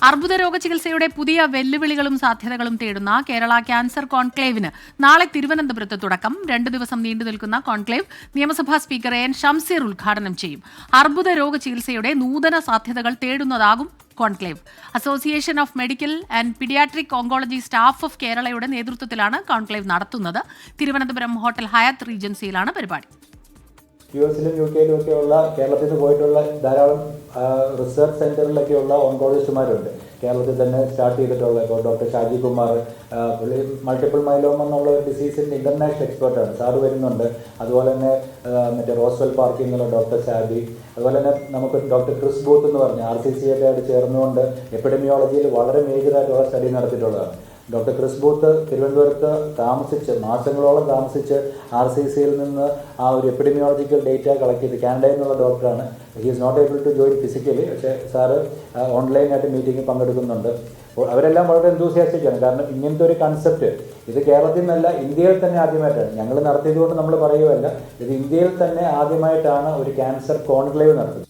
അർബുദ രോഗ ചികിത്സയുടെ പുതിയ വെല്ലുവിളികളും സാധ്യതകളും തേടുന്ന കേരള ക്യാൻസർ കോൺക്ലേവിന് നാളെ തിരുവനന്തപുരത്ത് തുടക്കം. 2 ദിവസം നീണ്ടു നിൽക്കുന്ന കോൺക്ലേവ് നിയമസഭാ സ്പീക്കർ എൻ ഷംസീർ ഉദ്ഘാടനം ചെയ്യും. അർബുദ രോഗ ചികിത്സയുടെ നൂതന സാധ്യതകൾ തേടുന്നതാകും conclave. Association of medical and paediatric oncology staff of കേരളയുടെ നേതൃത്വത്തിലാണ് കോൺക്ലേവ് നടത്തുന്നത്. തിരുവനന്തപുരം ഹോട്ടൽ ഹയാത്ത് റീജൻസിയിലാണ് പരിപാടി. US-ലും UK-ലും ഒക്കെയുള്ള കേരളത്തിൽ നിന്ന് പോയിട്ടുള്ള ധാരാളം റിസർച്ച് സെന്ററിലൊക്കെയുള്ള ഓങ്കോളജിസ്റ്റുമാരുണ്ട്. കേരളത്തിൽ തന്നെ സ്റ്റാർട്ട് ചെയ്തിട്ടുള്ള ഇപ്പോൾ doctor Shaji Kumar, multiple myeloma എന്നുള്ള ഒരു ഡിസീസിൻ്റെ ഇൻ്റർനാഷണൽ എക്സ്പേർട്ടാണ്. സാറ് വരുന്നുണ്ട്. അതുപോലെ തന്നെ മറ്റേ റോസ്വെൽ പാർക്കിൽ നിന്നുള്ള ഡോക്ടർ ഷാബി, അതുപോലെ തന്നെ നമുക്ക് ഡോക്ടർ ക്രിസ് ബൂത്ത് എന്ന് പറഞ്ഞ് RCCA ആയിട്ട് ചേർന്നുകൊണ്ട് എപ്പിഡമിയോളജിയിൽ വളരെ മേജറായിട്ടുള്ള സ്റ്റഡി നടത്തിയിട്ടുള്ളതാണ്. ഡോക്ടർ ക്രിസ് ബൂത്ത് തിരുവനന്തപുരത്ത് താമസിച്ച് മാസങ്ങളോളം താമസിച്ച് RCCയിൽ നിന്ന് ആ ഒരു എപ്പിഡമിയോളജിക്കൽ ഡേറ്റ കളക്ട് ചെയ്ത്, കാനഡയിൽ നിന്നുള്ള ഡോക്ടറാണ്. He is not able to join physically, പക്ഷേ സാറ് ഓൺലൈനായിട്ട് മീറ്റിംഗിൽ പങ്കെടുക്കുന്നുണ്ട്. അവരെല്ലാം വളരെ എന്തൂസിയാസ്റ്റിക്കാണ്. കാരണം ഇങ്ങനത്തെ ഒരു കൺസെപ്റ്റ് ഇത് കേരളത്തിൽ നിന്നല്ല, ഇന്ത്യയിൽ തന്നെ ആദ്യമായിട്ടാണ്. ഞങ്ങൾ നടത്തിയത് കൊണ്ട് നമ്മൾ പറയുകയല്ല, ഇത് ഇന്ത്യയിൽ തന്നെ ആദ്യമായിട്ടാണ് ഒരു ക്യാൻസർ കോൺക്ലേവ് നടത്തുന്നത്.